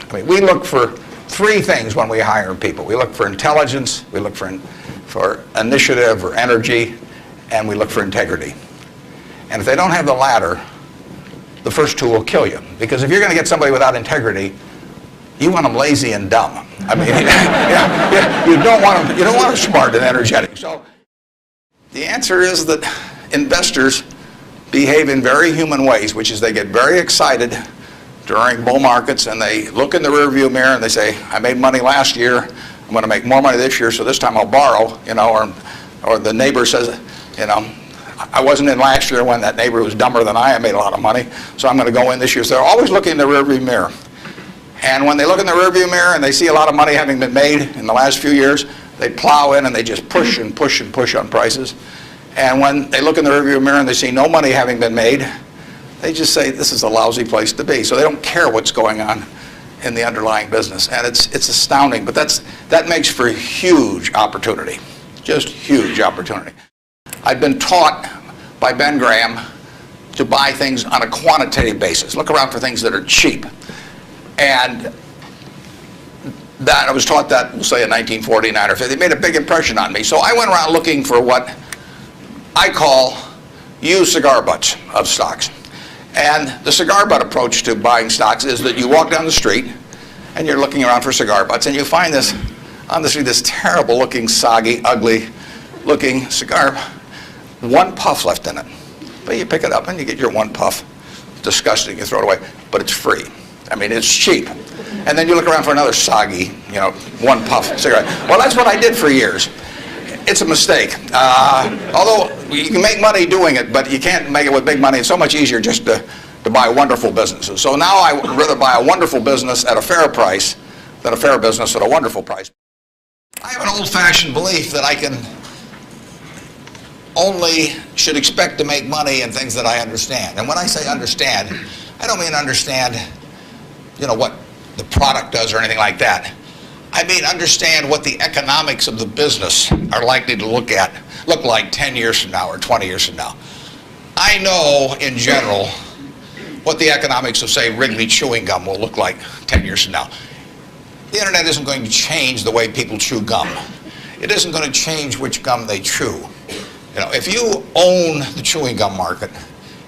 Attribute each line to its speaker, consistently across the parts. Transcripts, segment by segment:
Speaker 1: I mean, we look for three things when we hire people. We look for intelligence, we look for initiative or energy, and we look for integrity. And if they don't have the latter, the first two will kill you. Because if you're going to get somebody without integrity, you want them lazy and dumb. I mean, you don't want them smart and energetic. So the answer is that investors behave in very human ways, which is they get very excited during bull markets and they look in the rearview mirror and they say, I made money last year, I'm going to make more money this year, so this time I'll borrow, or the neighbor says, I wasn't in last year when that neighbor was dumber than I made a lot of money, so I'm going to go in this year. So they're always looking in the rearview mirror. And when they look in the rearview mirror and they see a lot of money having been made in the last few years, they plow in and they just push and push and push on prices. And when they look in the rearview mirror and they see no money having been made, they just say, this is a lousy place to be. So they don't care what's going on in the underlying business. And it's astounding, but that makes for huge opportunity, just huge opportunity. I've been taught by Ben Graham to buy things on a quantitative basis. Look around for things that are cheap. And that I was taught that, we'll say in 1949 or 50. It made a big impression on me. So I went around looking for what I call used cigar butts of stocks. And the cigar butt approach to buying stocks is that you walk down the street and you're looking around for cigar butts and you find this on the street, this terrible looking, soggy, ugly looking cigar, one puff left in it. But you pick it up and you get your one puff. Disgusting, you throw it away, but it's free. I mean, it's cheap. And then you look around for another soggy, one puff cigarette. Well, that's what I did for years. It's a mistake. Although you can make money doing it, but you can't make it with big money. It's so much easier just to buy wonderful businesses. So now I would rather buy a wonderful business at a fair price than a fair business at a wonderful price. I have an old-fashioned belief that I should expect to make money in things that I understand. And when I say understand, I don't mean understand, what the product does or anything like that. I mean understand what the economics of the business are likely to look like 10 years from now or 20 years from now. I know in general what the economics of, say, Wrigley chewing gum will look like 10 years from now. The internet isn't going to change the way people chew gum. It isn't going to change which gum they chew. If you own the chewing gum market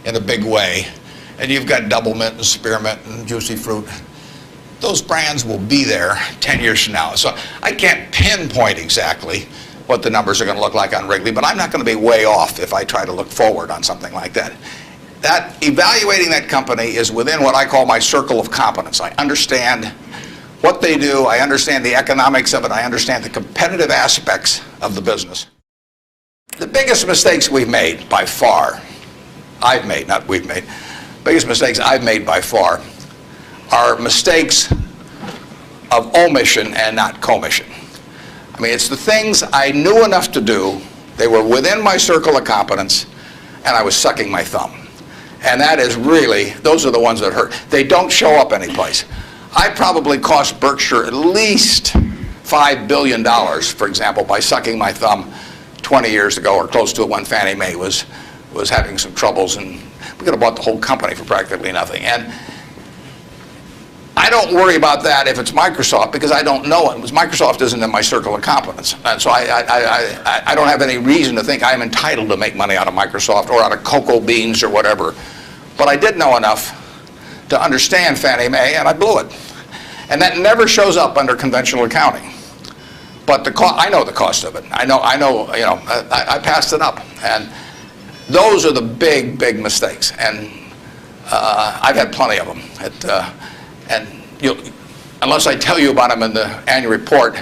Speaker 1: in a big way, and you've got Double Mint and Spearmint and Juicy Fruit, those brands will be there 10 years from now. So I can't pinpoint exactly what the numbers are going to look like on Wrigley, but I'm not going to be way off if I try to look forward on something like that. Evaluating that company is within what I call my circle of competence. I understand what they do, I understand the economics of it, I understand the competitive aspects of the business. The biggest mistakes we've made by far, biggest mistakes I've made by far are mistakes of omission and not commission. I mean, it's the things I knew enough to do, they were within my circle of competence, and I was sucking my thumb. And that is really, those are the ones that hurt. They don't show up anyplace. I probably cost Berkshire at least $5 billion, for example, by sucking my thumb 20 years ago or close to it when Fannie Mae was having some troubles, and we could have bought the whole company for practically nothing. And I don't worry about that if it's Microsoft because I don't know it. Microsoft isn't in my circle of competence. And so I don't have any reason to think I'm entitled to make money out of Microsoft or out of cocoa beans or whatever. But I did know enough to understand Fannie Mae, and I blew it. And that never shows up under conventional accounting. But I know the cost of it. I passed it up. And those are the big, big mistakes. And I've had plenty of them. Unless I tell you about them in the annual report,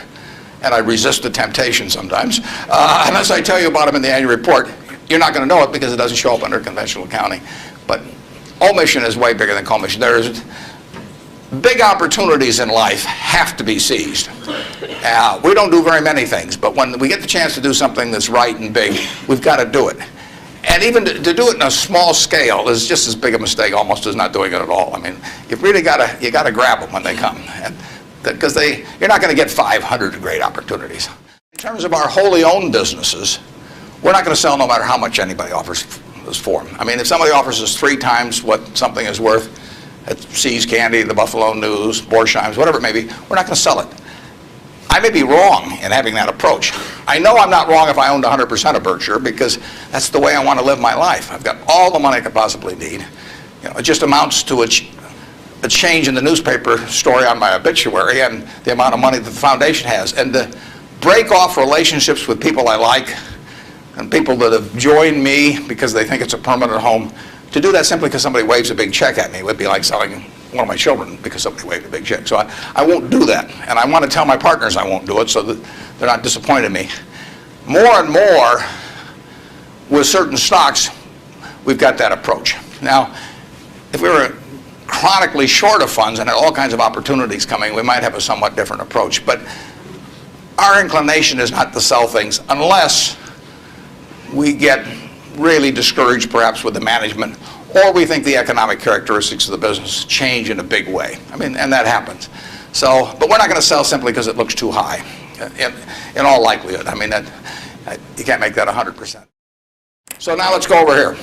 Speaker 1: and I resist the temptation sometimes, unless I tell you about them in the annual report, you're not going to know it because it doesn't show up under conventional accounting. But omission is way bigger than commission. There's big opportunities in life have to be seized. We don't do very many things, but when we get the chance to do something that's right and big, we've got to do it. And even to do it in a small scale is just as big a mistake almost as not doing it at all. I mean, you've really got to grab them when they come, because you're not going to get 500 great opportunities. In terms of our wholly owned businesses, we're not going to sell no matter how much anybody offers us for them. I mean, if somebody offers us 3 times what something is worth, at See's Candy, the Buffalo News, Borsheim's, whatever it may be, we're not going to sell it. I may be wrong in having that approach. I know I'm not wrong if I owned 100% of Berkshire, because that's the way I want to live my life. I've got all the money I could possibly need. You know, it just amounts to a change in the newspaper story on my obituary and the amount of money that the foundation has. And to break off relationships with people I like and people that have joined me because they think it's a permanent home, to do that simply because somebody waves a big check at me would be like selling one of my children because somebody waved a big check. So I won't do that. And I want to tell my partners I won't do it so that they're not disappointed in me. More and more with certain stocks, we've got that approach. Now, if we were chronically short of funds and had all kinds of opportunities coming, we might have a somewhat different approach. But our inclination is not to sell things unless we get really discouraged perhaps with the management, or we think the economic characteristics of the business change in a big way. I mean, and that happens. So, but we're not going to sell simply because it looks too high, in all likelihood. I mean, you can't make that 100%. So now let's go over here.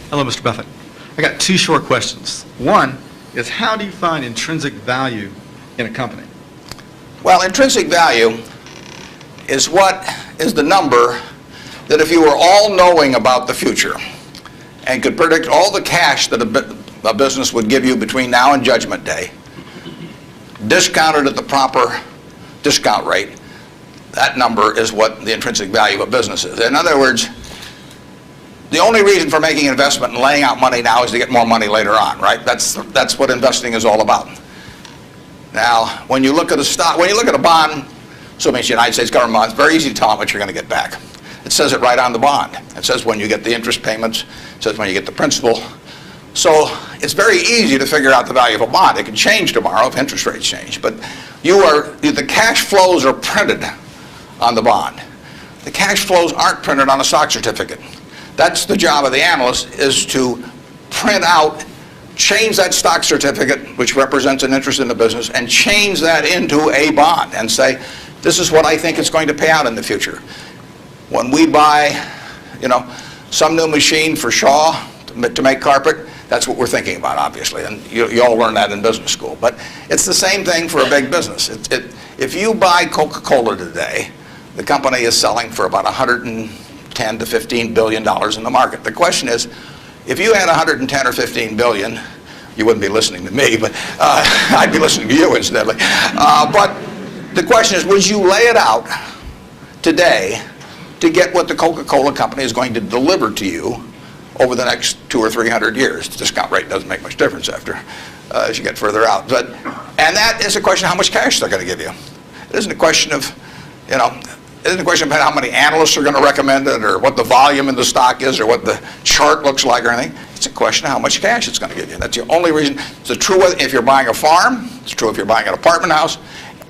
Speaker 2: Hello, Mr. Buffett. I got two short questions. One is, how do you find intrinsic value in a company?
Speaker 1: Well, intrinsic value is the number that if you were all-knowing about the future and could predict all the cash that a business would give you between now and Judgment Day, discounted at the proper discount rate, that number is what the intrinsic value of a business is. In other words, the only reason for making an investment and laying out money now is to get more money later on, right? That's what investing is all about. Now, when you look at a stock, when you look at a bond, assuming it's the United States government bond, it's very easy to tell how much you're going to get back. It says it right on the bond. It says when you get the interest payments. It says when you get the principal. So it's very easy to figure out the value of a bond. It can change tomorrow if interest rates change. But the cash flows are printed on the bond. The cash flows aren't printed on a stock certificate. That's the job of the analyst, is to print out, change that stock certificate, which represents an interest in the business, and change that into a bond and say, this is what I think it's going to pay out in the future. When we buy, some new machine for Shaw to make carpet, that's what we're thinking about, obviously, and you all learn that in business school. But it's the same thing for a big business. If you buy Coca-Cola today, the company is selling for about $110 to $15 billion in the market. The question is, if you had 110 or 15 billion, you wouldn't be listening to me, but I'd be listening to you incidentally. But the question is, would you lay it out today to get what the Coca-Cola company is going to deliver to you over the next 200 or 300 years? The discount rate doesn't make much difference as you get further out. And that is a question of how much cash they're going to give you. It isn't a question of, it isn't a question of how many analysts are going to recommend it, or what the volume in the stock is, or what the chart looks like, or anything. It's a question of how much cash it's going to give you. That's the only reason. It's true if you're buying a farm. It's true if you're buying an apartment house.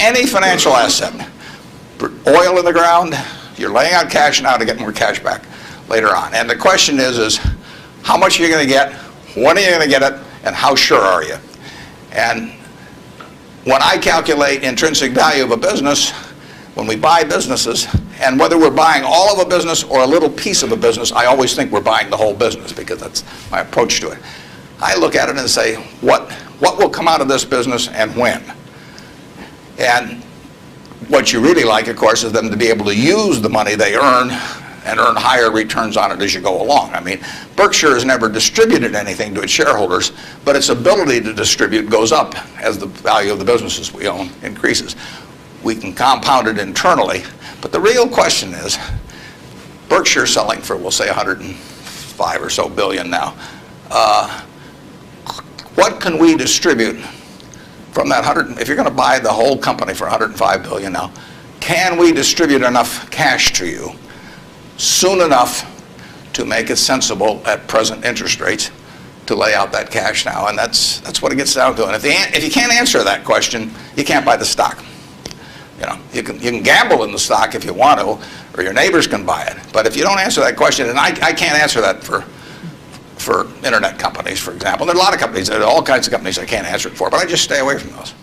Speaker 1: Any financial asset. Oil in the ground. You're laying out cash now to get more cash back later on. And the question is how much are you going to get, when are you going to get it, and how sure are you? And when I calculate intrinsic value of a business, when we buy businesses, and whether we're buying all of a business or a little piece of a business, I always think we're buying the whole business, because that's my approach to it. I look at it and say, what will come out of this business and when? And what you really like, of course, is them to be able to use the money they earn and earn higher returns on it as you go along. I mean, Berkshire has never distributed anything to its shareholders, but its ability to distribute goes up as the value of the businesses we own increases. We can compound it internally, but the real question is, Berkshire selling for, we'll say, 105 or so billion now. What can we distribute from that 100? If you're going to buy the whole company for 105 billion now, can we distribute enough cash to you soon enough to make it sensible at present interest rates to lay out that cash now? And that's what it gets down to. And if you can't answer that question, you can't buy the stock. You can gamble in the stock if you want to, or your neighbors can buy it. But if you don't answer that question, and I can't answer that for internet companies, for example. There are a lot of companies, there are all kinds of companies I can't answer it for, but I just stay away from those.